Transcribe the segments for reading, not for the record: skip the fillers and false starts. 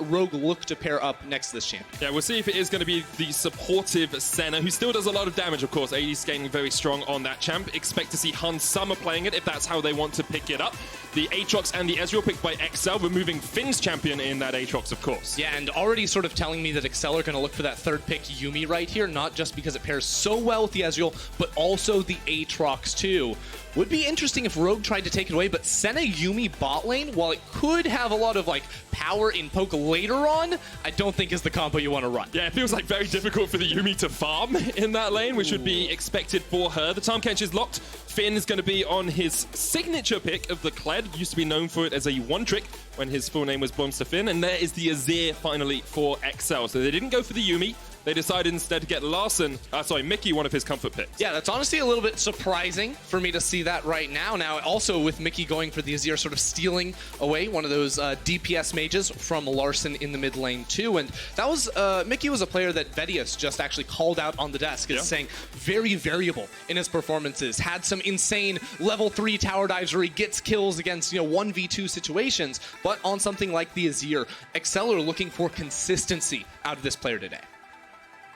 Rogue look to pair up next to this champion? Yeah, we'll see if it is going to be the supportive Senna, who still does a lot of damage, of course. AD scaling very strong on that champ. Expect to see Hun Summer playing it if that's how they want to pick it up. The Aatrox and the Ezreal picked by XL, removing Finn's champion in that Aatrox, of course. Yeah, and already sort of telling me that XL are going to look for that third pick Yuumi right here, not just because it pairs so well with the Ezreal, but also the Aatrox too. Would be interesting if Rogue tried to take it away, but Senna Yuumi bot lane, while it could have a lot of like power in poke later on, I don't think is the combo you want to run. Yeah, it feels like very difficult for the Yuumi to farm in that lane, which would be expected for her. The Tahm Kench is locked. Finn is going to be on his signature pick of the Kled. Used to be known for it as a one-trick when his full name was Bombster Finn. And there is the Azir finally for XL. So they didn't go for the Yuumi. They decided instead to get Larssen, Mickey, one of his comfort picks. Yeah, that's honestly a little bit surprising for me to see that right now. Now, also with Mickey going for the Azir, sort of stealing away one of those DPS mages from Larssen in the mid lane too. And that was, Mickey was a player that VODS just actually called out on the desk as saying very variable in his performances. Had some insane level 3 tower dives where he gets kills against, 1v2 situations. But on something like the Azir, XL are looking for consistency out of this player today.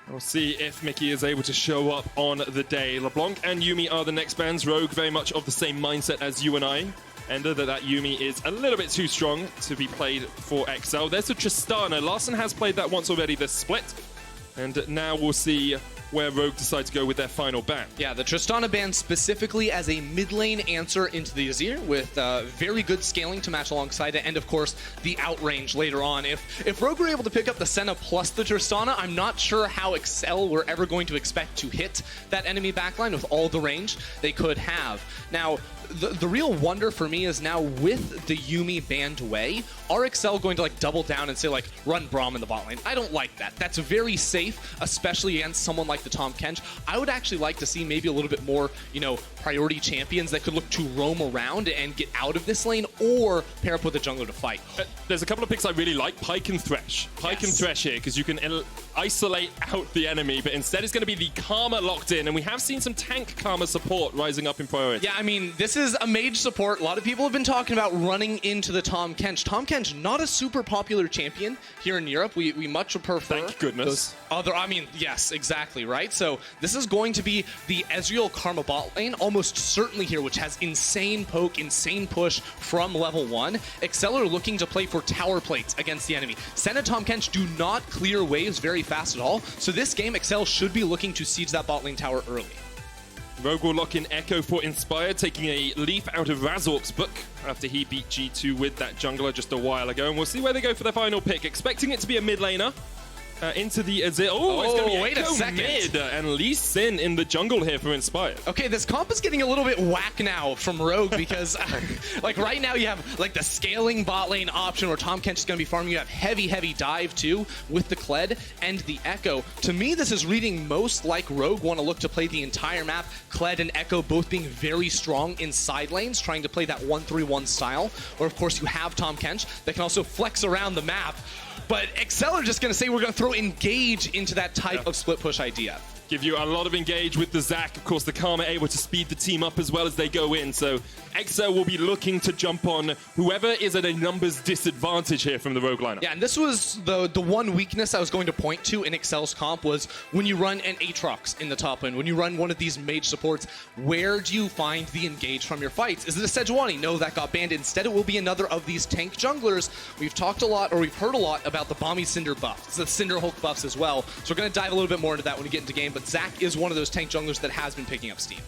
We'll see if Mickey is able to show up on the day. LeBlanc and Yuumi are the next bans. Rogue very much of the same mindset as you and I. Ender, that Yuumi is a little bit too strong to be played for XL. There's a Tristana. Larssen has played that once already, this split. And now we'll see where Rogue decide to go with their final ban. Yeah, the Tristana ban specifically as a mid lane answer into the Azir with very good scaling to match alongside it, and of course the outrange later on. If Rogue were able to pick up the Senna plus the Tristana, I'm not sure how XL were ever going to expect to hit that enemy backline with all the range they could have. Now, the real wonder for me is now with the Yuumi banned away, are XL going to double down and say run Braum in the bot lane? I don't like that. That's very safe, especially against someone like the Tahm Kench. I would actually like to see maybe a little bit more, priority champions that could look to roam around and get out of this lane or pair up with a jungler to fight. There's a couple of picks I really like. Pike and Thresh. Pike and Thresh here, because you can isolate out the enemy, but instead it's going to be the Karma locked in, and we have seen some tank Karma support rising up in priority. Yeah, I mean, this is a mage support. A lot of people have been talking about running into the Tahm Kench. Tahm Kench, not a super popular champion here in Europe. We much prefer Thank goodness. Yes, exactly, right? So this is going to be the Ezreal Karma bot lane, almost certainly here, which has insane poke, insane push from level 1. XL are looking to play for tower plates against the enemy. Senna Tahm Kench do not clear waves very fast at all, so this game XL should be looking to siege that bot lane tower early. Rogue will lock in Ekko for Inspired, taking a leaf out of Razork's book after he beat G2 with that jungler just a while ago. And we'll see where they go for their final pick. Expecting it to be a mid laner. Into the Azir. Oh, it's going to be wait a Ekko second. mid, and Larssen in the jungle here for Inspired. Okay, this comp is getting a little bit whack now from Rogue because, right now you have, the scaling bot lane option where Tahm Kench is going to be farming. You have heavy dive, too, with the Kled and the Ekko. To me, this is reading most like Rogue want to look to play the entire map. Kled and Ekko both being very strong in side lanes, trying to play that 1-3-1 style. Or, of course, you have Tahm Kench that can also flex around the map. But XL are just going to say we're going to throw Engage into that type of split push idea. Give you a lot of Engage with the Zac. Of course, the Karma able to speed the team up as well as they go in. So XL will be looking to jump on whoever is at a numbers disadvantage here from the Rogue lineup. Yeah, and this was the one weakness I was going to point to in XL's comp was when you run an Aatrox in the top lane, when you run one of these mage supports, where do you find the Engage from your fights? Is it a Sejuani? No, that got banned. Instead, it will be another of these tank junglers. We've talked a lot, or we've heard a lot about the Bomby Cinder buffs. It's the Cinder Hulk buffs as well. So we're going to dive a little bit more into that when we get into game, but Zac is one of those tank junglers that has been picking up steam.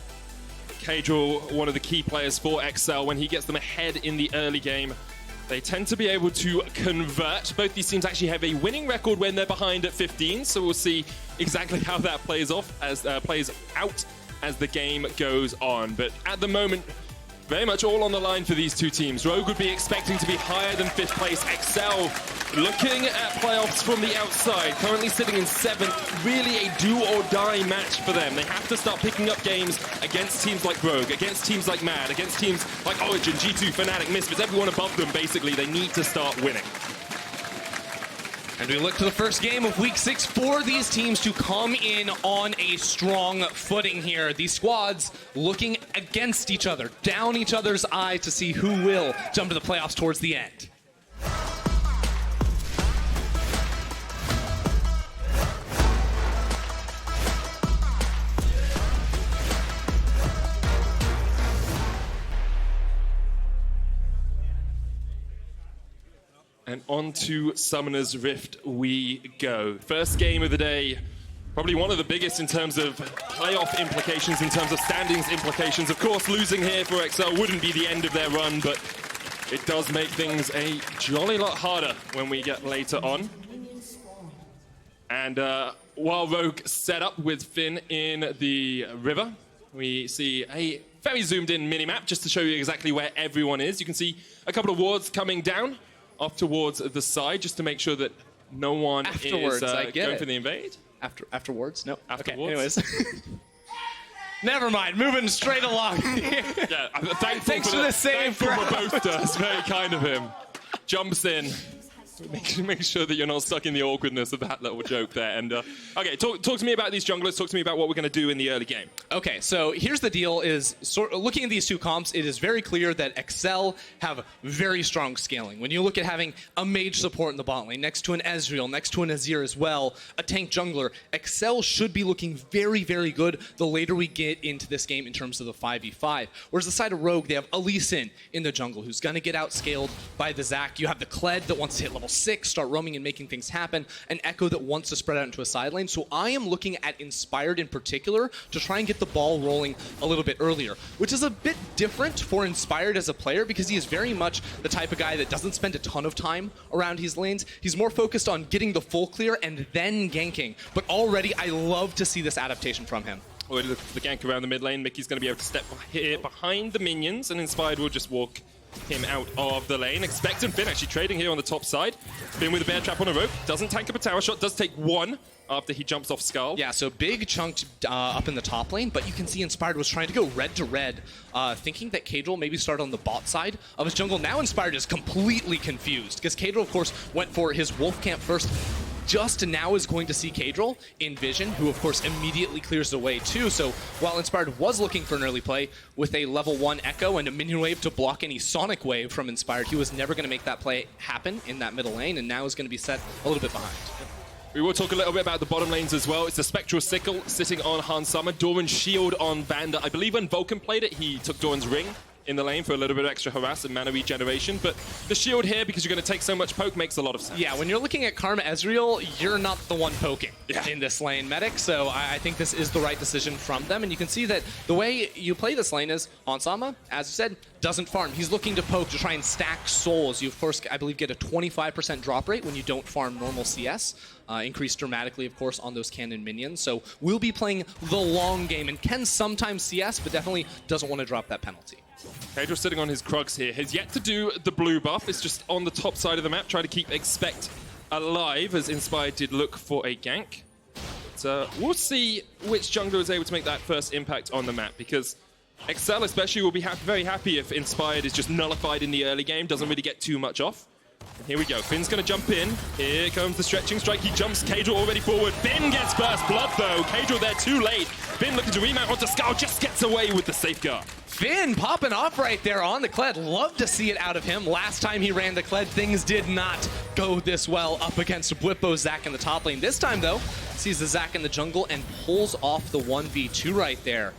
Caedrel, one of the key players for XL, when he gets them ahead in the early game, they tend to be able to convert. Both these teams actually have a winning record when they're behind at 15, so we'll see exactly how that plays out as the game goes on. But at the moment, very much all on the line for these two teams. Rogue would be expecting to be higher than 5th place. XL looking at playoffs from the outside, currently sitting in 7th. Really a do-or-die match for them. They have to start picking up games against teams like Rogue, against teams like Mad, against teams like Origin, G2, Fnatic, Misfits, everyone above them, basically. They need to start winning. And we look to the first game of Week 6 for these teams to come in on a strong footing here. These squads looking against each other, down each other's eye to see who will jump to the playoffs towards the end. on to Summoner's Rift we go. First game of the day, probably one of the biggest in terms of playoff implications, in terms of standings implications. Of course, losing here for XL wouldn't be the end of their run, but it does make things a jolly lot harder when we get later on. And while Rogue set up with Finn in the river, we see a very zoomed in minimap just to show you exactly where everyone is. You can see a couple of wards coming down off towards the side just to make sure that no one is going for the invade. Afterwards? No. Afterwards. Okay, anyways. Never mind, moving straight along. Yeah, thanks for the save, bro. It's very kind of him. Jumps in. Make sure that you're not stuck in the awkwardness of that little joke there. And okay, talk to me about these junglers. Talk to me about what we're going to do in the early game. Okay, so here's the deal: is looking at these two comps, it is very clear that XL have very strong scaling. When you look at having a mage support in the bot lane next to an Ezreal, next to an Azir as well, a tank jungler, XL should be looking very, very good the later we get into this game in terms of the 5v5. Whereas the side of Rogue, they have a Larssen in the jungle who's going to get outscaled by the Zac. You have the Kled that wants to hit level 6, start roaming and making things happen, an Ekko that wants to spread out into a side lane. So I am looking at Inspired in particular to try and get the ball rolling a little bit earlier, which is a bit different for Inspired as a player because he is very much the type of guy that doesn't spend a ton of time around his lanes. He's more focused on getting the full clear and then ganking. But already I love to see this adaptation from him. Well, the gank around the mid lane, Mickey's going to be able to step here behind the minions, and Inspired will just walk him out of the lane. Expectant Finn actually trading here on the top side. Finn with a bear trap on a rope. Doesn't tank up a tower shot. Does take one after he jumps off Skull. Yeah, so big chunk up in the top lane, but you can see Inspired was trying to go red to red, thinking that Caedrel maybe started on the bot side of his jungle. Now Inspired is completely confused because Caedrel, of course, went for his wolf camp first. Just now is going to see Caedrel in vision, who of course immediately clears the way too. So while Inspired was looking for an early play with a level 1 Ekko and a minion wave to block any Sonic wave from Inspired, he was never going to make that play happen in that middle lane, and now is going to be set a little bit behind. We will talk a little bit about the bottom lanes as well. It's the Spectral Sickle sitting on Han Summer, Doran's shield on Vander. I believe when Vulcan played it, he took Doran's ring in the lane for a little bit of extra harass and mana regeneration, but the shield here, because you're going to take so much poke, makes a lot of sense. Yeah, when you're looking at Karma Ezreal, you're not the one poking in this lane medic, so I think this is the right decision from them, and you can see that the way you play this lane is Onsama, as you said, doesn't farm. He's looking to poke to try and stack souls. You, of course, I believe, get a 25% drop rate when you don't farm normal CS. Increased dramatically, of course, on those cannon minions. So we'll be playing the long game, and can sometimes CS, but definitely doesn't want to drop that penalty. Caedrel sitting on his Krugs here, has yet to do the blue buff. It's just on the top side of the map, trying to keep Expect alive, as Inspired did look for a gank. But we'll see which jungler is able to make that first impact on the map, because XL especially will be very happy if Inspired is just nullified in the early game, doesn't really get too much off. And here we go, Finn's going to jump in. Here comes the stretching strike, he jumps, Caedrel already forward. Finn gets first blood though, Caedrel there too late. Finn looking to remount onto Skull, just gets away with the safeguard. Finn popping off right there on the Kled. Love to see it out of him. Last time he ran the Kled, things did not go this well up against Bwippo Zac in the top lane. This time though, sees the Zac in the jungle and pulls off the 1v2 right there.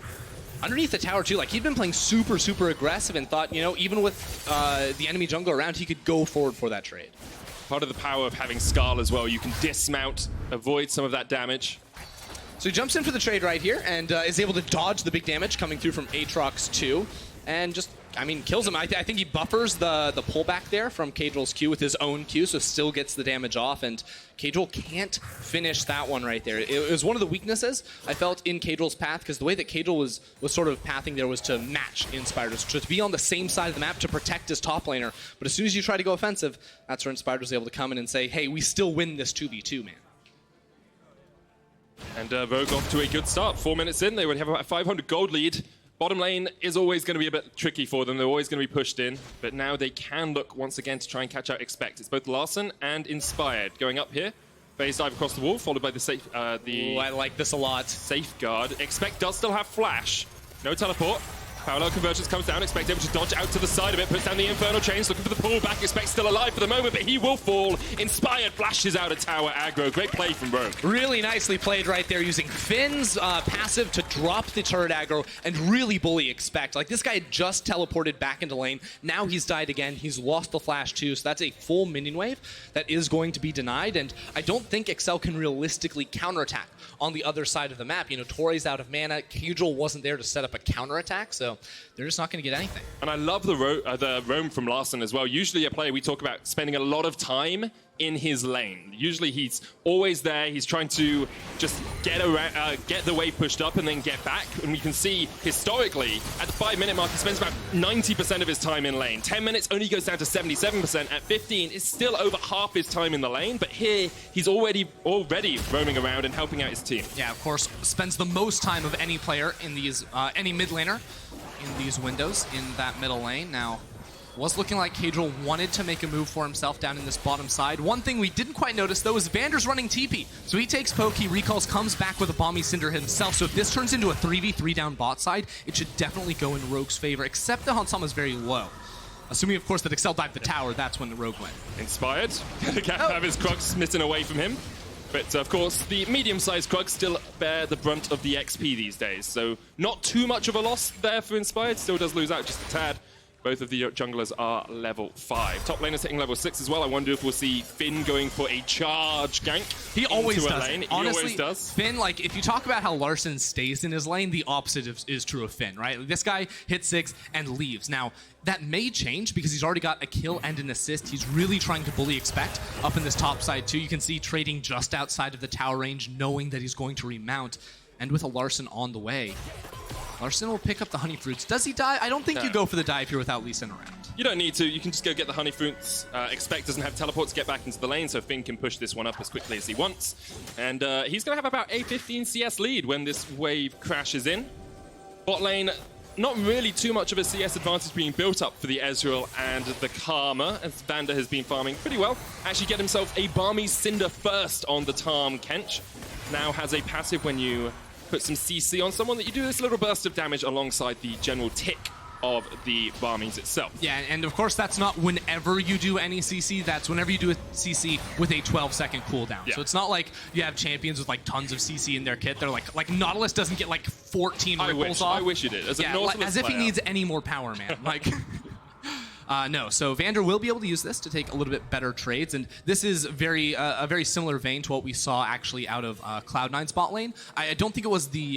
Underneath the tower too, like he'd been playing super, super aggressive and thought, you know, even with the enemy jungle around, he could go forward for that trade. Part of the power of having Skull as well, you can dismount, avoid some of that damage. So he jumps in for the trade right here and is able to dodge the big damage coming through from Aatrox too, and just, I mean, kills him. I think he buffers the pullback there from Caedrel's Q with his own Q, so still gets the damage off, and Caedrel can't finish that one right there. It was one of the weaknesses I felt in Caedrel's path, because the way that Caedrel was sort of pathing there was to match Inspired, to be on the same side of the map to protect his top laner. But as soon as you try to go offensive, that's where Inspired was able to come in and say, hey, we still win this 2v2, man. And Rogue off to a good start. 4 minutes in, they would have about a 500 gold lead. Bottom lane is always going to be a bit tricky for them. They're always going to be pushed in. But now they can look once again to try and catch out Expect. It's both Larssen and Inspired going up here. Phase dive across the wall, followed by the safe. Ooh, I like this a lot. Safeguard. Expect does still have flash. No teleport. Parallel convergence comes down, Expect able to dodge out to the side of it, puts down the Infernal Chains, looking for the pullback. Expect still alive for the moment, but he will fall. Inspired flashes out a tower aggro. Great play from Rogue. Really nicely played right there, using Finn's passive to drop the turret aggro and really bully Expect. Like, this guy had just teleported back into lane. Now he's died again. He's lost the flash too, so that's a full minion wave that is going to be denied, and I don't think XL can realistically counterattack on the other side of the map. You know, Torre's out of mana. Caedrel wasn't there to set up a counterattack, so they're just not going to get anything. And I love the roam from Larssen as well. Usually a player we talk about spending a lot of time in his lane. Usually he's always there. He's trying to just get around, get the wave pushed up and then get back. And we can see historically at the 5-minute mark, he spends about 90% of his time in lane. 10 minutes only goes down to 77%. At 15, it's still over half his time in the lane. But here, he's already roaming around and helping out his team. Yeah, of course, spends the most time of any player in these, any mid laner in these windows in that middle lane. Now, was looking like Caedrel wanted to make a move for himself down in this bottom side. One thing we didn't quite notice, though, is Vander's running TP. So he takes poke, he recalls, comes back with a Balmy Cinder himself. So if this turns into a 3v3 down bot side, it should definitely go in Rogue's favor, except the Hansama is very low. Assuming, of course, that XL dived the tower, that's when the Rogue went. Inspired. Can't have his Krugs smitten away from him. But, of course, the medium-sized Krugs still bear the brunt of the XP these days. So not too much of a loss there for Inspired. Still does lose out just a tad. Both of the junglers are level 5. Top laner's hitting level 6 as well. I wonder if we'll see Finn going for a charge gank. He always does. Lane. Honestly, he always does. Finn, like, if you talk about how Larssen stays in his lane, the opposite is true of Finn, right? This guy hits 6 and leaves. Now, that may change because he's already got a kill and an assist. He's really trying to bully Expect up in this top side, too. You can see trading just outside of the tower range, knowing that he's going to remount. And with a Larssen on the way, Larssen will pick up the honey fruits. Does he die? I don't think you go for the dive here without Lee Sin around. You don't need to. You can just go get the honey fruits. Expect doesn't have teleport to get back into the lane, so Finn can push this one up as quickly as he wants. And he's going to have about a 15 CS lead when this wave crashes in. Bot lane, not really too much of a CS advantage being built up for the Ezreal and the Karma, as Vander has been farming pretty well. Actually get himself a Balmy Cinder first on the Tahm Kench. Now has a passive when you put some CC on someone that you do this little burst of damage alongside the general tick of the Barmies itself. Yeah, and of course that's not whenever you do any CC, that's whenever you do a CC with a 12-second cooldown. Yeah. So it's not like you have champions with like tons of CC in their kit. They're like Nautilus doesn't get like 14 ripples off. I wish you did. As if he needs any more power, man. Like... no, so Vander will be able to use this to take a little bit better trades, and this is a very similar vein to what we saw actually out of Cloud9's bot lane. I don't think it was the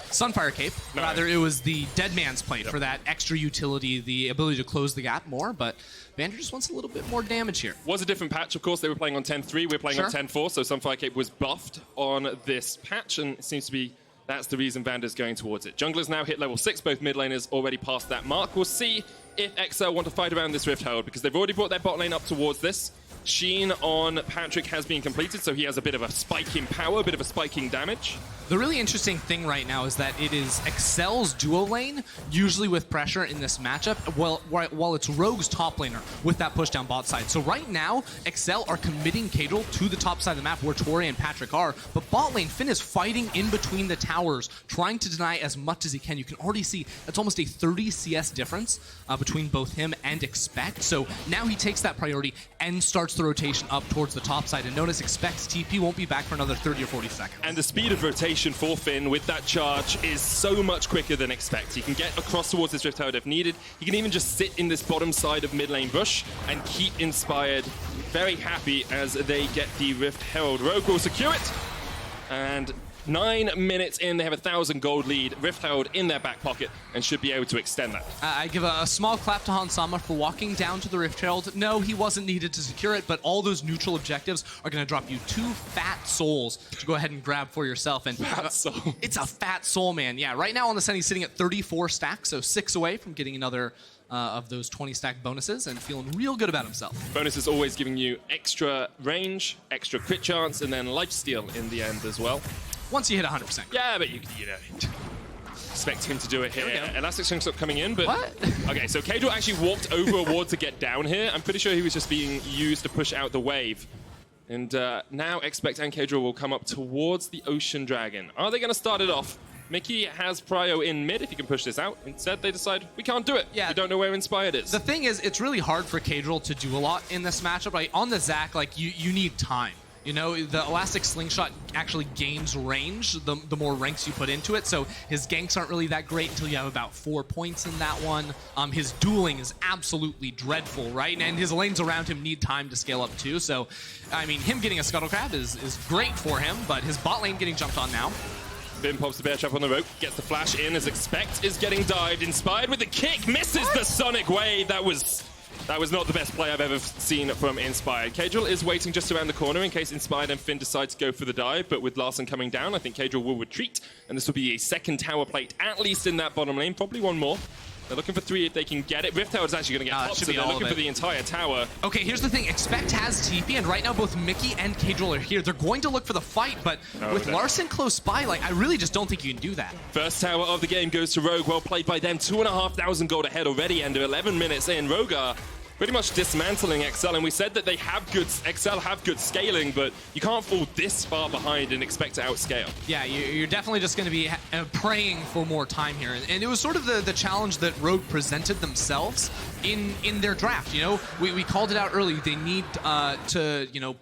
Sunfire Cape, rather it was the Dead Man's play for that extra utility, the ability to close the gap more, but Vander just wants a little bit more damage here. Was a different patch, of course. They were playing on 10.3, we're playing on 10.4, so Sunfire Cape was buffed on this patch, and it seems to be that's the reason Vander's going towards it. Junglers now hit level 6, both mid laners already past that mark. We'll see if XL want to fight around this Rift Herald, because they've already brought their bot lane up towards this. Sheen on Patrik has been completed, so he has a bit of a spike in power, a bit of a spiking damage. The really interesting thing right now is that it is XL's duo lane, usually with pressure in this matchup, while it's Rogue's top laner with that push down bot side. So right now, XL are committing Caedrel to the top side of the map where Torre and Patrik are, but bot lane, Finn is fighting in between the towers, trying to deny as much as he can. You can already see that's almost a 30 CS difference between both him and Expect. So now he takes that priority and starts the rotation up towards the top side. And notice Expect's TP won't be back for another 30 or 40 seconds. And the speed of rotation for Finn with that charge is so much quicker than Expect. He can get across towards this Rift Herald if needed. He can even just sit in this bottom side of mid lane bush and keep Inspired very happy as they get the Rift Herald. Rogue will secure it. And 9 minutes in, they have 1,000 gold lead. Rift Herald in their back pocket and should be able to extend that. I give a small clap to Hansama for walking down to the Rift Herald. No, he wasn't needed to secure it, but all those neutral objectives are going to drop you 2 fat souls to go ahead and grab for yourself. And fat soul. It's a fat soul, man. Yeah, right now on the Senna, he's sitting at 34 stacks, so 6 away from getting another of those 20 stack bonuses and feeling real good about himself. Bonus is always giving you extra range, extra crit chance, and then lifesteal in the end as well. Once you hit 100%. Yeah, but you know, expect him to do it here. Elastic Chunk's up coming in, but... What? Okay, so Caedrel actually walked over a ward to get down here. I'm pretty sure he was just being used to push out the wave. And now Expect and Caedrel will come up towards the Ocean Dragon. Are they going to start it off Mickey has prio in mid if he can push this out. Instead, they decide we can't do it. Yeah. We don't know where Inspired is. The thing is, it's really hard for Caedrel to do a lot in this matchup. Like, on the Zac, like, you need time. You know, the elastic slingshot actually gains range the more ranks you put into it, so his ganks aren't really that great until you have about 4 points in that one. His dueling is absolutely dreadful, right? And his lanes around him need time to scale up too, so, I mean, him getting a Scuttle Crab is great for him, but his bot lane getting jumped on now. Finn pops the bear trap on the rope, gets the flash in as Expect is getting dived. Inspired with the kick, misses the Sonic Wave. That was not the best play I've ever seen from Inspired. Caedrel is waiting just around the corner in case Inspired and Finn decide to go for the dive, but with Larssen coming down, I think Caedrel will retreat, and this will be a second tower plate, at least in that bottom lane, probably one more. They're looking for 3 if they can get it. Rift Tower is actually going to get popped, so they're looking for the entire tower. Okay, here's the thing. Expect has TP, and right now both Mickey and Caedrel are here. They're going to look for the fight, but with Larssen close by, like, I really just don't think you can do that. First tower of the game goes to Rogue. Well played by them. 2,500 gold ahead already, and 11 minutes in. Rogue are pretty much dismantling XL, and we said that they have XL have good scaling, but you can't fall this far behind and expect to outscale. Yeah, you're definitely just going to be praying for more time here, and it was sort of the challenge that Rogue presented themselves in their draft. You know, we called it out early. They need to, you know,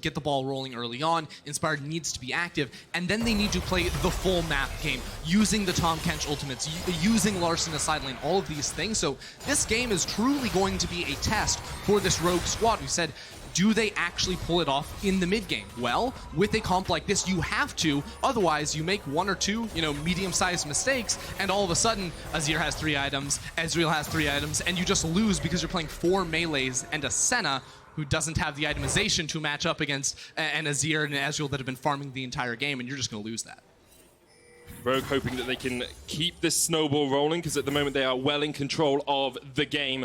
get the ball rolling early on. Inspired needs to be active, and then they need to play the full map game using the Tahm Kench ultimates, using Larssen as side lane, all of these things. So this game is truly going to be a test for this Rogue squad. We said, do they actually pull it off in the mid game? Well, with a comp like this, you have to. Otherwise, you make 1 or 2, you know, medium-sized mistakes, and all of a sudden, Azir has 3 items, Ezreal has 3 items, and you just lose because you're playing 4 melees and a Senna who doesn't have the itemization to match up against an Azir and an Ezreal that have been farming the entire game, and you're just going to lose that. Rogue hoping that they can keep this snowball rolling, because at the moment they are well in control of the game.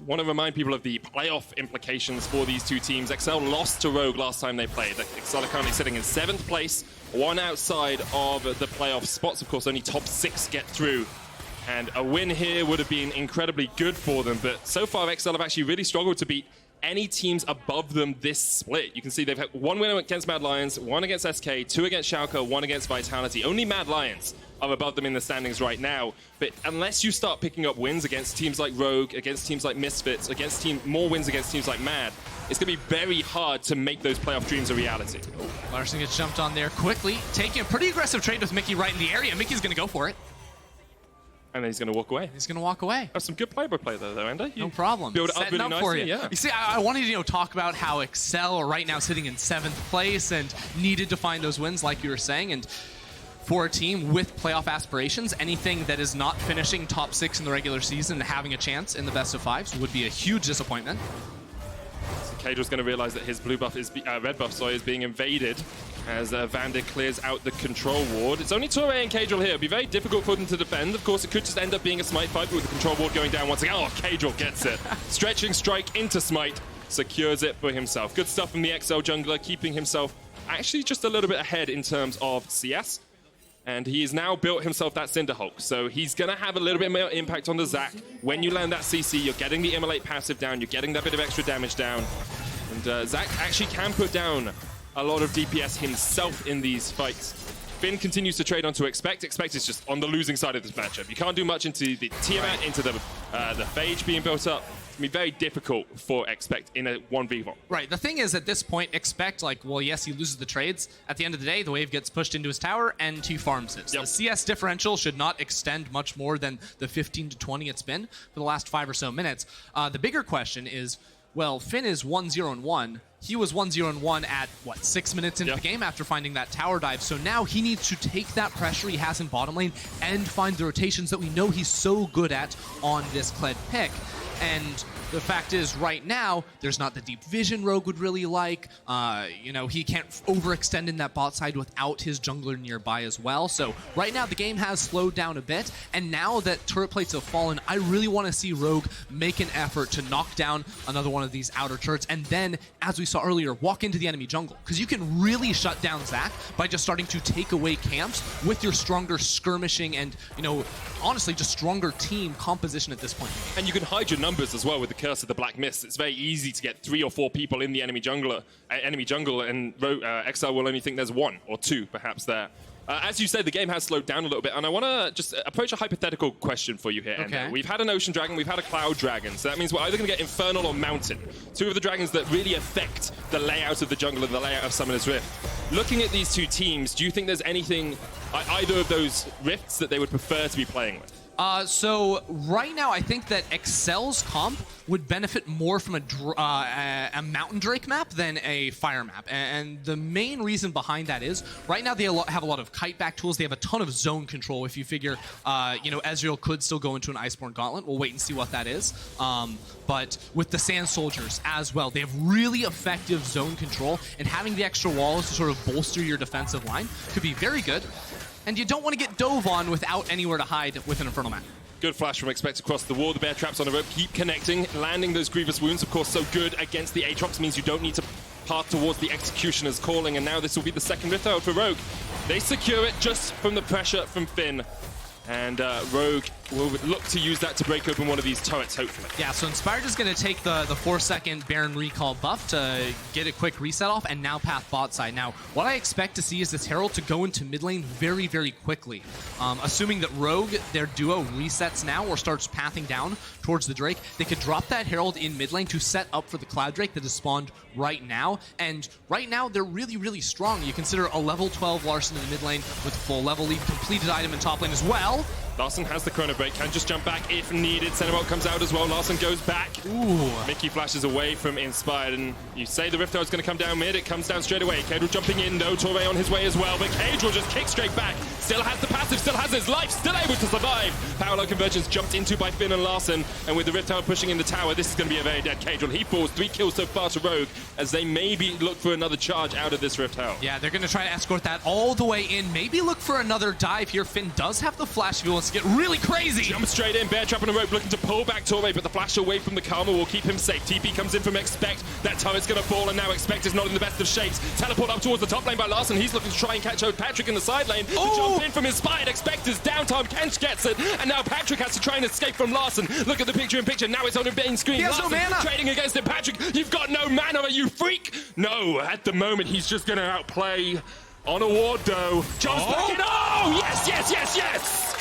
Want to remind people of the playoff implications for these two teams. XL lost to Rogue last time they played. XL are currently sitting in 7th place, 1 outside of the playoff spots. Of course, only top 6 get through. And a win here would have been incredibly good for them. But so far, XL have actually really struggled to beat any teams above them this split. You can see they've had 1 win against Mad Lions, 1 against SK, 2 against Schalke, 1 against Vitality. Only Mad Lions are above them in the standings right now. But unless you start picking up wins against teams like Rogue, against teams like Misfits, more wins against teams like Mad, it's going to be very hard to make those playoff dreams a reality. Larssen gets jumped on there quickly, taking a pretty aggressive trade with Mickey right in the area. Mickey's going to go for it. And then he's going to walk away. He's going to walk away. That's some good play-by-play there, though, Ender. No problem. Build it up really nicely. For you. Yeah. You see, I wanted to, you know, talk about how XL are right now sitting in 7th place and needed to find those wins, like you were saying. And for a team with playoff aspirations, anything that is not finishing top 6 in the regular season and having a chance in the best of 5s would be a huge disappointment. So Caedrel's going to realize that his red buff is being invaded as Vander clears out the control ward. It's only Torre and Caedrel here. It'll be very difficult for them to defend. Of course, it could just end up being a smite fight, but with the control ward going down once again. Oh, Caedrel gets it. Stretching strike into smite, secures it for himself. Good stuff from the XL jungler, keeping himself actually just a little bit ahead in terms of CS. And he's now built himself that Cinder Hulk. So he's going to have a little bit more impact on the Zac. When you land that CC, you're getting the Immolate passive down, you're getting that bit of extra damage down. And Zac actually can put down a lot of DPS himself in these fights. Finn continues to trade onto Expect. Expect is just on the losing side of this matchup. You can't do much into the Tiamat, into the Phage being built up. It's going to be very difficult for Expect in a 1v1. Right. The thing is, at this point, Expect, like, well, yes, he loses the trades. At the end of the day, the wave gets pushed into his tower, and he farms it. So the CS differential should not extend much more than the 15 to 20 it's been for the last 5 or so minutes. The bigger question is, well, Finn is 1-0-1. He was 1-0-1 at, what, 6 minutes into the game after finding that tower dive. So now he needs to take that pressure he has in bottom lane and find the rotations that we know he's so good at on this Kled pick. And the fact is, right now, there's not the deep vision Rogue would really like. You know, he can't overextend in that bot side without his jungler nearby as well. So right now, the game has slowed down a bit. And now that turret plates have fallen, I really want to see Rogue make an effort to knock down another one of these outer turrets. And then, as we saw earlier, walk into the enemy jungle. Because you can really shut down Zac by just starting to take away camps with your stronger skirmishing and, you know, honestly, just stronger team composition at this point. And you can hide your numbers as well with the Curse of the Black Mist. It's very easy to get 3 or 4 people in the enemy jungle, and XL will only think there's 1 or 2 perhaps there. As you said, the game has slowed down a little bit, and I want to just approach a hypothetical question for you here, Endo. We've had an Ocean Dragon, we've had a Cloud Dragon, so that means we're either going to get Infernal or Mountain. Two of the dragons that really affect the layout of the jungle and the layout of Summoner's Rift. Looking at these two teams, do you think there's anything, either of those rifts, that they would prefer to be playing with? So right now, I think that Excel's comp would benefit more from a Mountain Drake map than a Fire map. And the main reason behind that is, right now they have a lot of kite back tools. They have a ton of zone control. If you figure, you know, Ezreal could still go into an Iceborne Gauntlet. We'll wait and see what that is. But with the Sand Soldiers as well, they have really effective zone control. And having the extra walls to sort of bolster your defensive line could be very good. And you don't want to get dove on without anywhere to hide with an Infernal Map. Good flash from Expect across the wall. The bear traps on the rope keep connecting, landing those grievous wounds. Of course, so good against the Aatrox means you don't need to path towards the Executioner's calling. And now this will be the second Rift out for Rogue. They secure it just from the pressure from Finn. And Rogue will look to use that to break open one of these turrets, hopefully. Yeah, so Inspired is going to take the 4-second Baron Recall buff to get a quick reset off and now path bot side. Now, what I expect to see is this Herald to go into mid lane very, very quickly. Assuming that Rogue, their duo, resets now or starts pathing down towards the Drake, they could drop that Herald in mid lane to set up for the Cloud Drake that is spawned right now. And right now, they're really, really strong. You consider a level 12 Larssen in the mid lane with full level lead, completed item in top lane as well. Larssen has the chrono break, can just jump back if needed. Senna comes out as well. Larssen goes back. Ooh. Mickey flashes away from Inspired, and you say the Rift Tower is going to come down mid. It comes down straight away. Caedrel jumping in, though. Torre on his way as well, but Caedrel just kicks straight back. Still has the passive, still has his life, still able to survive. Power conversions jumped into by Finn and Larssen, and with the Rift Tower pushing in the tower, this is going to be a very dead Caedrel. He falls, 3 kills so far to Rogue, as they maybe look for another charge out of this Rift Tower. Yeah, they're going to try to escort that all the way in. Maybe look for another dive here. Finn does have the flash if he wants to get really crazy. Jump straight in, bear trap on the rope, looking to pull back Torre, but the flash away from the Karma will keep him safe. TP comes in from Expect, that turret's going to fall, and now Expect is not in the best of shapes. Teleport up towards the top lane by Larssen, he's looking to try and catch out Patrik in the side lane. To jump in from Inspired, Expect is down, Tahm Kench gets it, and now Patrik has to try and escape from Larssen. Look at the picture-in-picture, now it's on the main screen. He has Larssen no mana. Trading against it, Patrik, you've got no mana, are you freak? No, at the moment, he's just going to outplay on a ward, though. Jumps back in, yes, yes, yes, yes!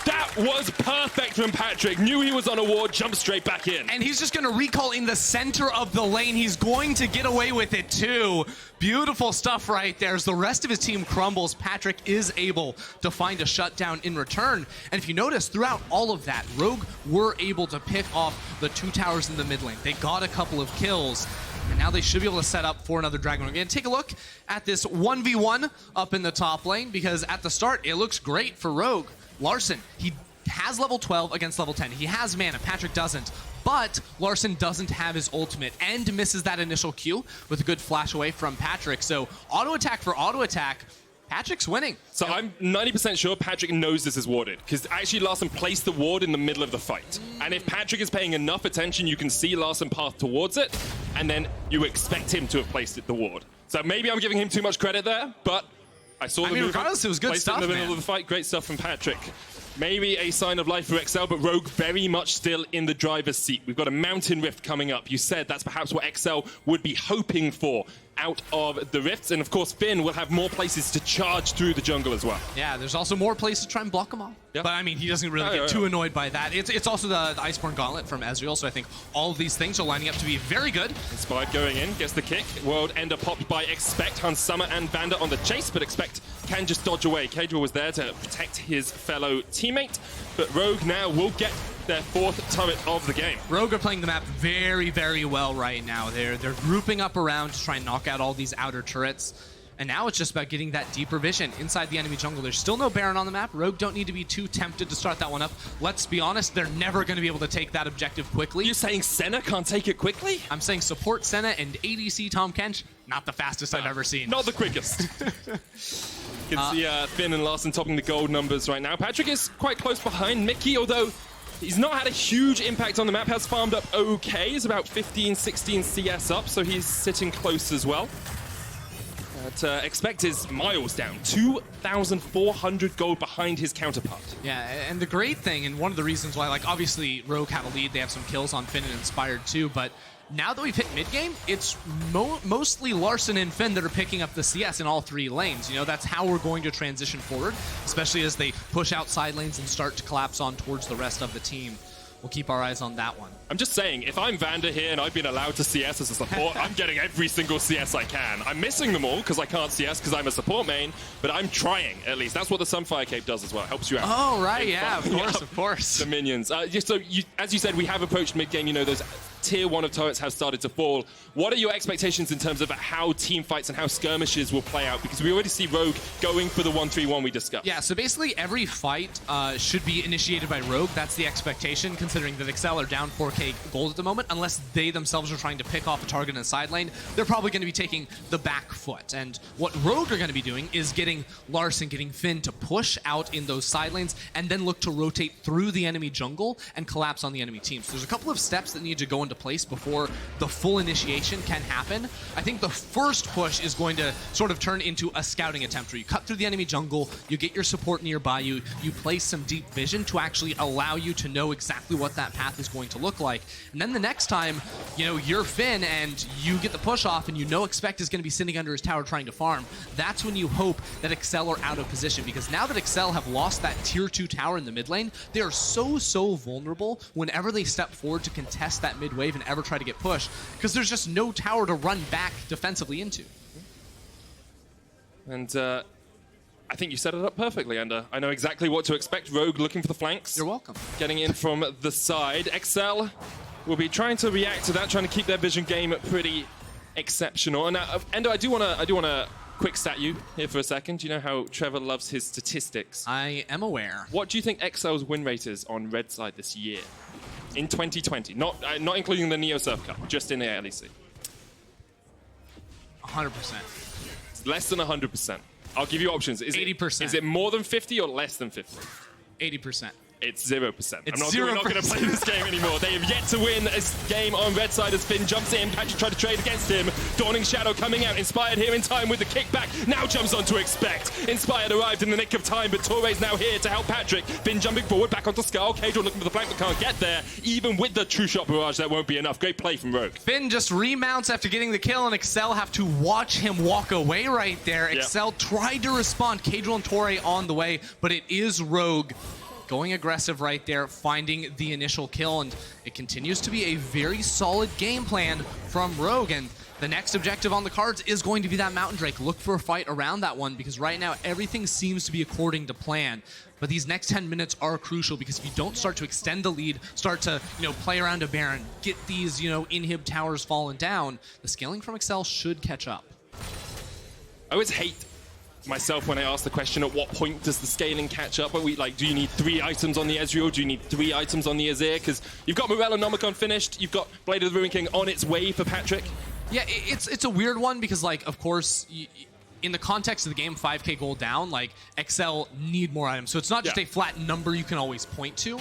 That was perfect from Patrik. Knew he was on a ward, jumped straight back in. And he's just going to recall in the center of the lane. He's going to get away with it too. Beautiful stuff right there. As the rest of his team crumbles, Patrik is able to find a shutdown in return. And if you notice, throughout all of that, Rogue were able to pick off the 2 towers in the mid lane. They got a couple of kills. And now they should be able to set up for another Dragon. We're going to take a look at this 1v1 up in the top lane, because at the start, it looks great for Rogue. Larssen, he has level 12 against level 10. He has mana, Patrik doesn't. But Larssen doesn't have his ultimate and misses that initial Q with a good flash away from Patrik. So auto attack for auto attack, Patrik's winning. So I'm 90% sure Patrik knows this is warded, because actually Larssen placed the ward in the middle of the fight. And if Patrik is paying enough attention, you can see Larssen path towards it, and then you expect him to have placed the ward. So maybe I'm giving him too much credit there, but I saw the movement, regardless, it was good stuff, in the middle of the fight. Great stuff from Patrik. Maybe a sign of life for XL, but Rogue very much still in the driver's seat. We've got a Mountain Rift coming up. You said that's perhaps what XL would be hoping for out of the rifts. And of course, Finn will have more places to charge through the jungle as well. Yeah, there's also more places to try and block them all. Yep. But I mean, he doesn't really get too annoyed by that. It's also the Iceborne Gauntlet from Ezreal, so I think all of these things are lining up to be very good. Inspired going in, gets the kick. World Ender popped by Expect. Hans Summer and Vander on the chase, but Expect can just dodge away. Caedrel was there to protect his fellow teammate, but Rogue now will get their 4th turret of the game. Rogue are playing the map very, very well right now. They're grouping up around to try and knock out all these outer turrets. And now it's just about getting that deeper vision inside the enemy jungle. There's still no Baron on the map. Rogue don't need to be too tempted to start that one up. Let's be honest, they're never going to be able to take that objective quickly. You're saying Senna can't take it quickly? I'm saying support Senna and ADC Tahm Kench, not the fastest I've ever seen. Not the quickest. You can see Finn and Larssen topping the gold numbers right now. Patrik is quite close behind Mickey, although he's not had a huge impact on the map. Has farmed up okay. He's about 15, 16 CS up, so he's sitting close as well. But Expect is miles down, 2,400 gold behind his counterpart. Yeah, and the great thing, and one of the reasons why, like, obviously Rogue have a lead, they have some kills on Finn and Inspired too, but now that we've hit mid-game, it's mostly Larssen and Finn that are picking up the CS in all 3 lanes. You know, that's how we're going to transition forward, especially as they push out side lanes and start to collapse on towards the rest of the team. We'll keep our eyes on that one. I'm just saying, if I'm Vander here and I've been allowed to CS as a support, I'm getting every single CS I can. I'm missing them all because I can't CS because I'm a support main, but I'm trying at least. That's what the Sunfire Cape does as well. It helps you out. Oh, right, yeah, of course. The minions. So, as you said, we have approached mid-game. You know, those tier 1 of turrets have started to fall. What are your expectations in terms of how team fights and how skirmishes will play out? Because we already see Rogue going for the 1-3-1 we discussed. Yeah, so basically every fight should be initiated by Rogue. That's the expectation, considering that XL are down 4k gold at the moment. Unless they themselves are trying to pick off a target in the side lane, they're probably going to be taking the back foot. And what Rogue are going to be doing is getting Larssen, getting Finn to push out in those side lanes, and then look to rotate through the enemy jungle and collapse on the enemy team. So there's a couple of steps that need to go into place before the full initiation can happen. I think the first push is going to sort of turn into a scouting attempt where you cut through the enemy jungle, you get your support nearby you, you place some deep vision to actually allow you to know exactly what that path is going to look like. And then the next time, you know, you're Finn and you get the push off and you know Expect is going to be sitting under his tower trying to farm, that's when you hope that XL are out of position, because now that XL have lost that tier 2 tower in the mid lane, they are so vulnerable whenever they step forward to contest that mid wave and ever try to get pushed, because there's just no tower to run back defensively into. And I think you set it up perfectly, Ender. I know exactly what to expect. Rogue looking for the flanks. You're welcome. Getting in from the side. XL will be trying to react to that, trying to keep their vision game pretty exceptional. And Ender, I do want to quick stat you here for a second. Do you know how Trevor loves his statistics? I am aware. What do you think XL's win rate is on red side this year? In 2020, not including the Neo Surf Cup, just in the LEC. 100%. It's less than 100%. I'll give you options. Is 80%. Is it more than 50 or less than 50? 80%. It's 0%. It's We're not going to play this game anymore. They have yet to win a game on red side as Finn jumps in. Patrik tried to trade against him. Dawning Shadow coming out. Inspired here in time with the kickback. Now jumps on to Expect. Inspired arrived in the nick of time, but Torre's now here to help Patrik. Finn jumping forward, back onto Skull. Caedrel looking for the flank, but can't get there. Even with the true shot barrage, that won't be enough. Great play from Rogue. Finn just remounts after getting the kill, and XL have to watch him walk away right there. Yep. XL tried to respond. Caedrel and Torre on the way, but it is Rogue going aggressive right there, finding the initial kill, and it continues to be a very solid game plan from Rogue. And the next objective on the cards is going to be that Mountain Drake. Look for a fight around that one, because right now everything seems to be according to plan. But these next 10 minutes are crucial, because if you don't start to extend the lead, start to, you know, play around a Baron, get these, you know, inhib towers falling down, the scaling from XL should catch up. I always hate myself when I ask the question, at what point does the scaling catch up? Are we like, do you need 3 items on the Ezreal? Do you need 3 items on the Azir? Because you've got Morello Nomicon finished, you've got Blade of the Ruin King on its way for Patrik. Yeah, it's a weird one, because, like, of course, in the context of the game, 5k gold down, like, XL need more items. So it's not just a flat number you can always point to,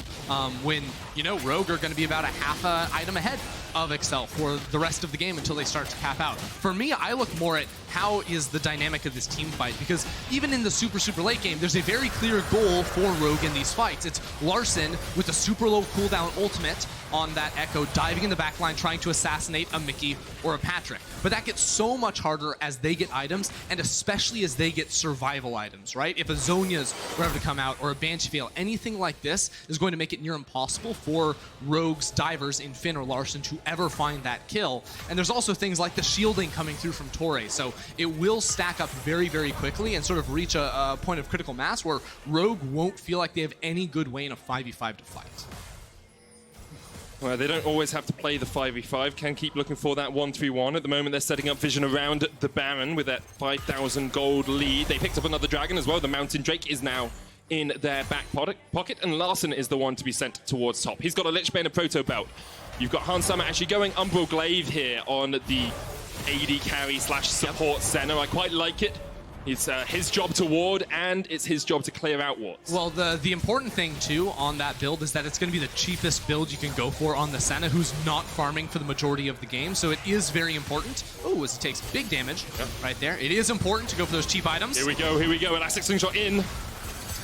when, you know, Rogue are going to be about a half item ahead of XL for the rest of the game until they start to cap out. For me, I look more at how is the dynamic of this team fight, because even in the super late game, there's a very clear goal for Rogue in these fights. It's Larssen with a super low cooldown ultimate on that Ekko, diving in the backline, trying to assassinate a Mickey or a Patrik. But that gets so much harder as they get items, and especially as they get survival items, right? If a Zhonya's were ever to come out, or a Banshee Veil, anything like this is going to make it near impossible for Rogue's divers in Finn or Larssen to ever find that kill. And there's also things like the shielding coming through from Torre, so it will stack up very quickly and sort of reach a point of critical mass where Rogue won't feel like they have any good way in a 5v5 to fight. Well, they don't always have to play the 5v5, can keep looking for that 1-3-1. At the moment, they're setting up vision around the Baron with that 5,000 gold lead. They picked up another dragon as well. The Mountain Drake is now in their back pocket, and Larssen is the one to be sent towards top. He's got a Lich Bane and Proto Belt. You've got Hans Sama actually going Umbral Glaive here on the AD carry / support Senna. I quite like it. It's his job to ward, and it's his job to clear out wards. Well, the important thing, too, on that build is that it's going to be the cheapest build you can go for on the Senna, who's not farming for the majority of the game, so it is very important. Oh, as it takes big damage right there. It is important to go for those cheap items. Here we go, EpicSkillshot in.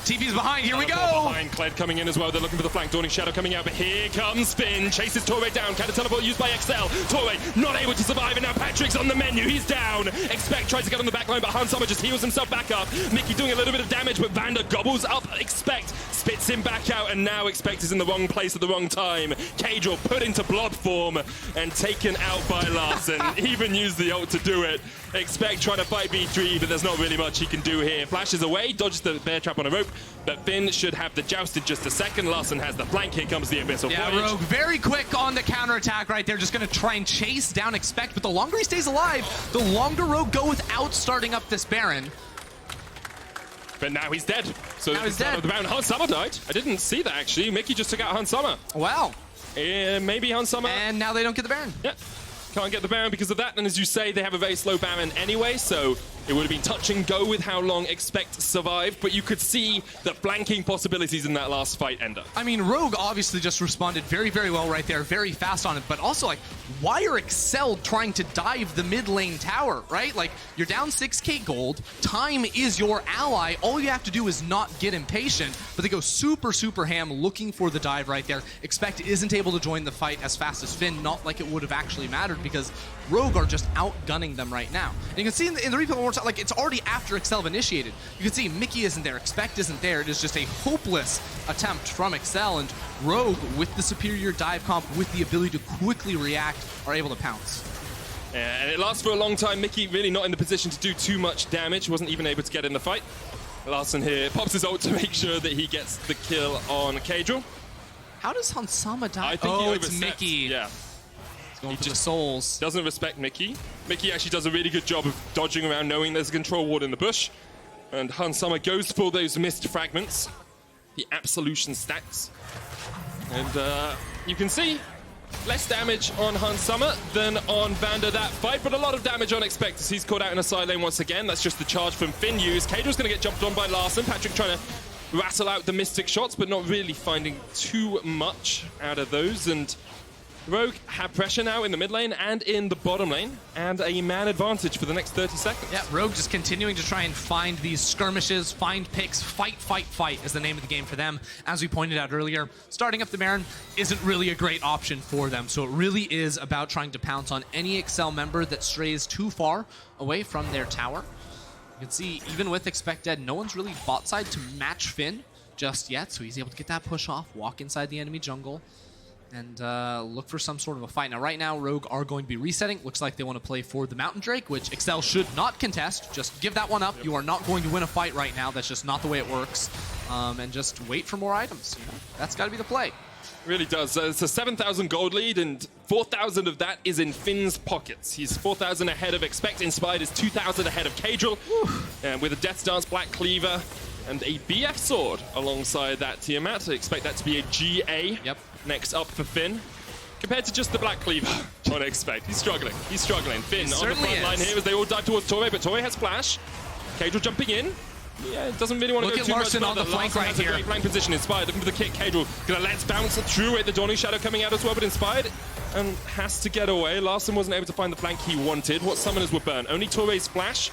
TP's behind, here we go! Behind, Kled coming in as well. They're looking for the flank. Dawning Shadow coming out, but here comes Finn. Chases Torre down. Counter teleport used by XL. Torre not able to survive, and now Patrik's on the menu. He's down. Expect tries to get on the back line, but Hansama just heals himself back up. Mickey doing a little bit of damage, but Vander gobbles up Expect, spits him back out, and now Expect is in the wrong place at the wrong time. Caedrel put into blob form and taken out by Larssen. Even used the ult to do it. Expect trying to fight B3, but there's not really much he can do here. Flashes away, dodges the bear trap on a rope, but Finn should have the joust in just a second. Larssen has the flank. Here comes the Abyssal Voyage. Rogue very quick on the counterattack right there. Just going to try and chase down Expect, but the longer he stays alive, the longer Rogue go without starting up this Baron. But now he's dead. So now he's dead. The Baron. Hansama died. I didn't see that actually. Mickey just took out Hansama. Wow. Maybe Hansama. And now they don't get the Baron. Yeah. Can't get the Baron because of that, and as you say, they have a very slow Baron anyway, so it would have been touch and go with how long Expect survived, but you could see the flanking possibilities in that last fight, Ender. I mean, Rogue obviously just responded very, very well right there, very fast on it, but also, like, why are XL trying to dive the mid lane tower, right? Like, you're down 6k gold, time is your ally, all you have to do is not get impatient, but they go super, super ham looking for the dive right there. Expect isn't able to join the fight as fast as Finn, not like it would have actually mattered, because Rogue are just outgunning them right now. And you can see in the replay one more time, like, it's already after XL initiated. You can see Mickey isn't there, Expect isn't there. It is just a hopeless attempt from XL, and Rogue, with the superior dive comp, with the ability to quickly react, are able to pounce. Yeah, and it lasts for a long time. Mickey really not in the position to do too much damage, wasn't even able to get in the fight. Larssen here pops his ult to make sure that he gets the kill on Caedrel. How does Hansama die? I think oh, he it's oversteps. Mickey. Yeah. Going for the souls. Doesn't respect Mickey. Mickey actually does a really good job of dodging around, knowing there's a control ward in the bush. And Hansama goes for those missed fragments. The absolution stacks. And you can see less damage on Hansama than on Vander that fight, but a lot of damage on Expect as he's caught out in a side lane once again. That's just the charge from Finn used. Caedrel's going to get jumped on by Larssen. Patrik trying to rattle out the mystic shots, but not really finding too much out of those. And Rogue have pressure now in the mid lane and in the bottom lane, and a man advantage for the next 30 seconds. Yeah, Rogue just continuing to try and find these skirmishes, find picks, fight, fight, fight is the name of the game for them. As we pointed out earlier, starting up the Baron isn't really a great option for them, so it really is about trying to pounce on any XL member that strays too far away from their tower. You can see, even with Expect dead, no one's really bot side to match Finn just yet, so he's able to get that push off, walk inside the enemy jungle, and look for some sort of a fight. Now, right now, Rogue are going to be resetting. Looks like they want to play for the Mountain Drake, which XL should not contest. Just give that one up. Yep. You are not going to win a fight right now. That's just not the way it works. And just wait for more items. You know? That's got to be the play. It really does. It's a 7,000 gold lead, and 4,000 of that is in Finn's pockets. He's 4,000 ahead of Expect. Inspired is 2,000 ahead of Caedrel. And with a Death Dance, Black Cleaver, and a BF Sword alongside that Tiamat. I expect that to be a GA. Yep. Next up for Finn. Compared to just the Black Cleaver on Expect. He's struggling. He's struggling. Finn on the front line here as they all dive towards Torre, but Torre has Flash. Caedrel jumping in. Yeah, doesn't really want to go too much. Look at Larssen on the flank right here. A great flank position. Inspired looking for the kick. Caedrel gonna let's bounce through it. The Dawning Shadow coming out as well, but Inspired and has to get away. Larssen wasn't able to find the flank he wanted. What summoners were burned? Only Torre's Flash.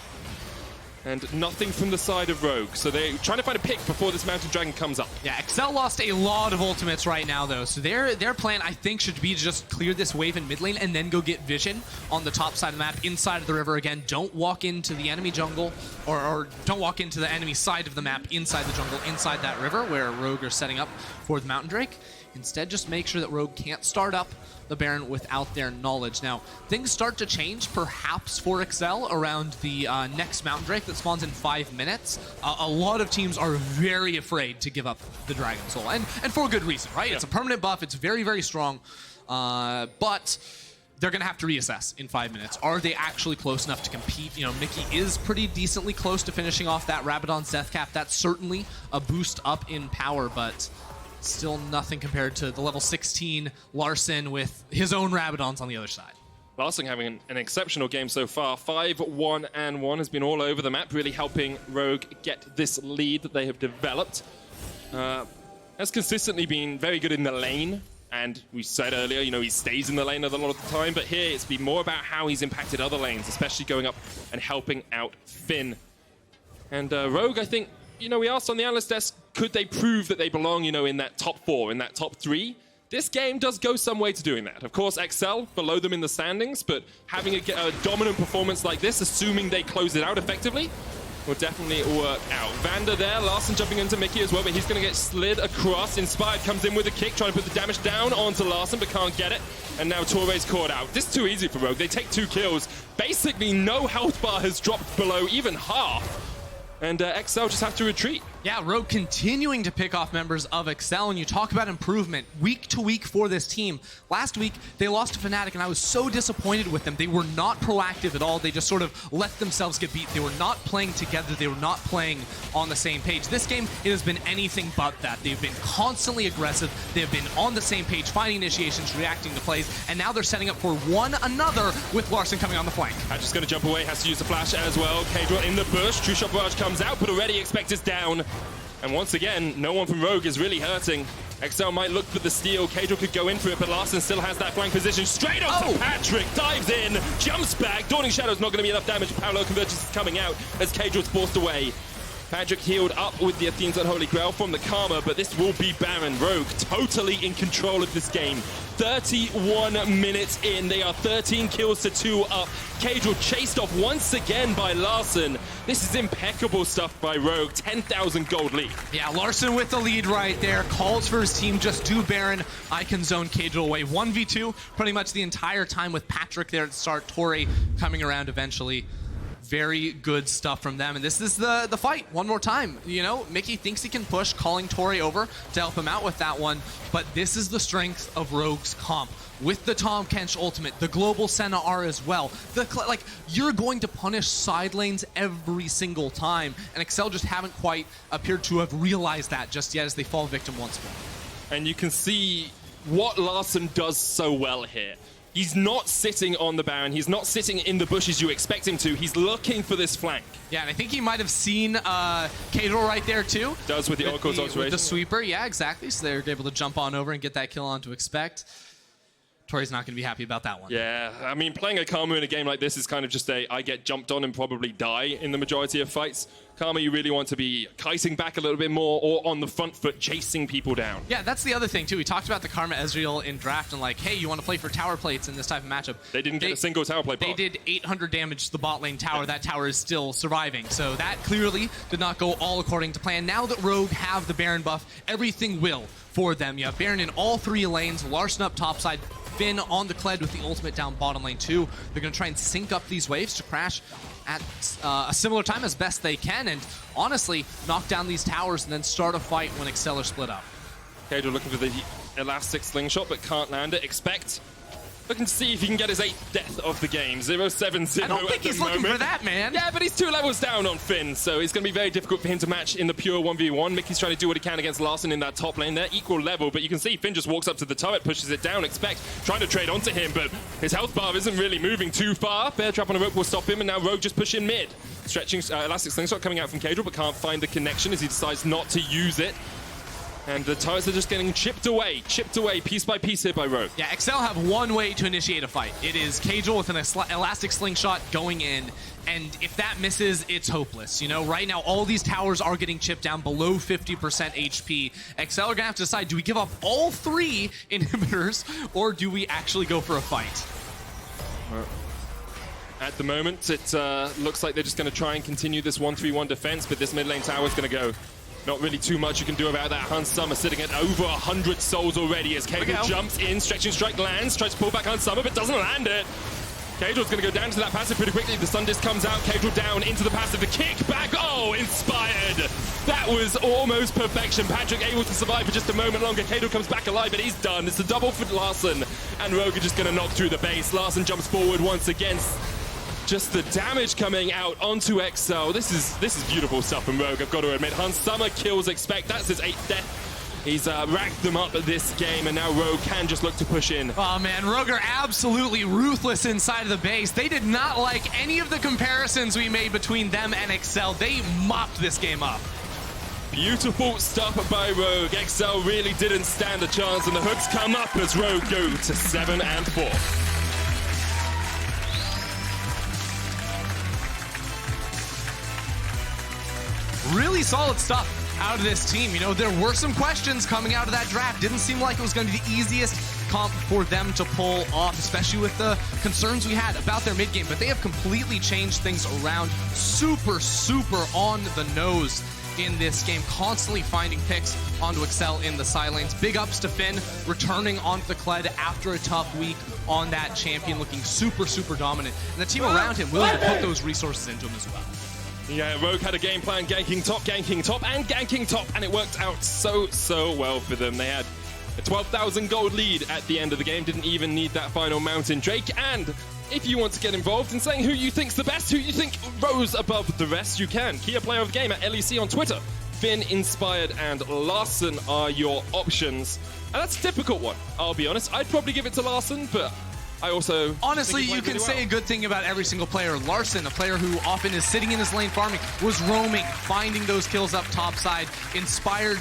And nothing from the side of Rogue. So they're trying to find a pick before this Mountain Dragon comes up. Yeah, XL lost a lot of ultimates right now, though. So their plan, I think, should be to just clear this wave in mid lane and then go get vision on the top side of the map, inside of the river again. Don't walk into the enemy jungle, or don't walk into the enemy side of the map, inside the jungle, inside that river, where Rogue are setting up for the Mountain Drake. Instead, just make sure that Rogue can't start up the Baron without their knowledge. Now, things start to change, perhaps, for XL around the next Mountain Drake that spawns in 5 minutes. A lot of teams are very afraid to give up the Dragon Soul, and for good reason, right? Yeah. It's a permanent buff. It's very, very strong, but they're going to have to reassess in 5 minutes. Are they actually close enough to compete? You know, Mickey is pretty decently close to finishing off that Rabadon's Death Cap. That's certainly a boost up in power, but still nothing compared to the level 16 Larssen with his own Rabadons on the other side. Larssen having an exceptional game so far. 5-1-1 has been all over the map, really helping Rogue get this lead that they have developed. Has consistently been very good in the lane, and we said earlier, you know, he stays in the lane a lot of the time, but here it's been more about how he's impacted other lanes, especially going up and helping out Finn. And Rogue, I think, you know, we asked on the analyst desk, could they prove that they belong, you know, in that top 4, in that top 3? This game does go some way to doing that. Of course, XL below them in the standings, but having a dominant performance like this, assuming they close it out effectively, will definitely work out. Vander there, Larssen jumping into Mickey as well, but he's going to get slid across. Inspired comes in with a kick, trying to put the damage down onto Larssen, but can't get it. And now Torre's caught out. This is too easy for Rogue. They take 2 kills. Basically, no health bar has dropped below even half. And XL just have to retreat. Yeah, Rogue continuing to pick off members of XL, and you talk about improvement week to week for this team. Last week, they lost to Fnatic, and I was so disappointed with them. They were not proactive at all. They just sort of let themselves get beat. They were not playing together. They were not playing on the same page. This game, it has been anything but that. They've been constantly aggressive. They've been on the same page, finding initiations, reacting to plays, and now they're setting up for one another with Larssen coming on the flank. Just going to jump away, has to use the flash as well. Caedrel in the bush. True Shot Barrage comes out, but already Expect is down. And once again, no one from Rogue is really hurting. XL might look for the steal. Caedrel could go in for it, but Larssen still has that flank position. Straight up to Patrik, dives in, jumps back. Dawning Shadow's not going to be enough damage. Paolo Convergence is coming out as Caedrel's forced away. Patrik healed up with the Athene's Unholy Grail from the Karma, but this will be Baron. Rogue totally in control of this game. 31 minutes in, they are 13 kills to 2 up. Caedrel chased off once again by Larssen. This is impeccable stuff by Rogue, 10,000 gold lead. Yeah, Larssen with the lead right there, calls for his team, just do Baron, I can zone Caedrel away. 1v2 pretty much the entire time with Patrik there at the start, Torre coming around eventually. Very good stuff from them, and this is the fight one more time. You know, Mickey thinks he can push, calling Torre over to help him out with that one, but this is the strength of Rogue's comp. With the Tahm Kench ultimate, the global Senna R as well. Like, you're going to punish side lanes every single time, and XL just haven't quite appeared to have realized that just yet as they fall victim once more. And you can see what Larssen does so well here. He's not sitting on the Baron. He's not sitting in the bushes you expect him to. He's looking for this flank. Yeah, and I think he might have seen Caedrel right there too. Does with the Oracle's observation. With the sweeper, yeah, exactly. So they're able to jump on over and get that kill on to Expect. Torre's not going to be happy about that one. Yeah, I mean, playing a Karma in a game like this is kind of just I get jumped on and probably die in the majority of fights. Karma, you really want to be kiting back a little bit more or on the front foot, chasing people down. Yeah, that's the other thing, too. We talked about the Karma Ezreal in draft and like, hey, you want to play for tower plates in this type of matchup. They didn't get a single tower plate. They did 800 damage to the bot lane tower. That tower is still surviving. So that clearly did not go all according to plan. Now that Rogue have the Baron buff, everything will for them. You have Baron in all 3 lanes, Larssen up topside, Finn on the Kled with the ultimate down bottom lane too. They're going to try and sync up these waves to crash at a similar time as best they can, and honestly, knock down these towers and then start a fight when XL are split up. Caedrel looking for the elastic slingshot, but can't land it. Expect. Looking to see if he can get his 8th death of the game. 0-7-0 I don't think he's looking for that, man. Yeah, but he's 2 levels down on Finn, so it's going to be very difficult for him to match in the pure 1v1. Mickey's trying to do what he can against Larssen in that top lane. They're equal level, but you can see Finn just walks up to the turret, pushes it down. Expect trying to trade onto him, but his health bar isn't really moving too far. Bear trap on a rope will stop him, and now Rogue just pushing mid. Stretching elastic slingshot coming out from Caedrel, but can't find the connection as he decides not to use it. And the turrets are just getting chipped away piece by piece here by Rogue. Yeah, XL have one way to initiate a fight. It is Caedrel with an elastic slingshot going in, and if that misses, it's hopeless. You know, right now, all these towers are getting chipped down below 50% HP. XL are gonna have to decide, do we give up all 3 inhibitors, or do we actually go for a fight? At the moment, it looks like they're just gonna try and continue this 1-3-1 defense, but this mid lane tower is gonna go. Not really too much you can do about that. Hans Summer sitting at over 100 souls already as Caedrel jumps in, stretching strike lands, tries to pull back Hans Summer, but doesn't land it. Caedrel's going to go down to that passive pretty quickly. The Sun Disc comes out, Caedrel down into the passive, the kick back, oh, inspired. That was almost perfection. Patrik able to survive for just a moment longer. Caedrel comes back alive, but he's done. It's a double for Larssen, and Rogue are just going to knock through the base. Larssen jumps forward once again. Just the damage coming out onto XL. This is beautiful stuff from Rogue, I've got to admit. Hans Summer kills Expect. That's his 8th death. He's racked them up at this game, and now Rogue can just look to push in. Oh man, Rogue are absolutely ruthless inside of the base. They did not like any of the comparisons we made between them and XL. They mopped this game up. Beautiful stuff by Rogue. XL really didn't stand a chance, and the hooks come up as Rogue go to 7-4. Really solid stuff out of this team. You know, there were some questions coming out of that draft. Didn't seem like it was going to be the easiest comp for them to pull off, especially with the concerns we had about their mid game. But they have completely changed things around. Super, super on the nose in this game, constantly finding picks onto Excel in the side lanes. Big ups to Finn, returning onto the Kled after a tough week on that champion, looking super, super dominant. And the team around him willing to put those resources into him as well. Yeah, Rogue had a game plan, ganking top, and ganking top, and it worked out so, so well for them. They had a 12,000 gold lead at the end of the game, didn't even need that final mountain Drake. And if you want to get involved in saying who you think's the best, who you think rose above the rest, you can. Key player of the game at LEC on Twitter. Finn, Inspired, and Larssen are your options. And that's a difficult one, I'll be honest. I'd probably give it to Larssen, but I also honestly, you can say a good thing about every single player. Larssen, a player who often is sitting in his lane farming, was roaming, finding those kills up top side. Inspired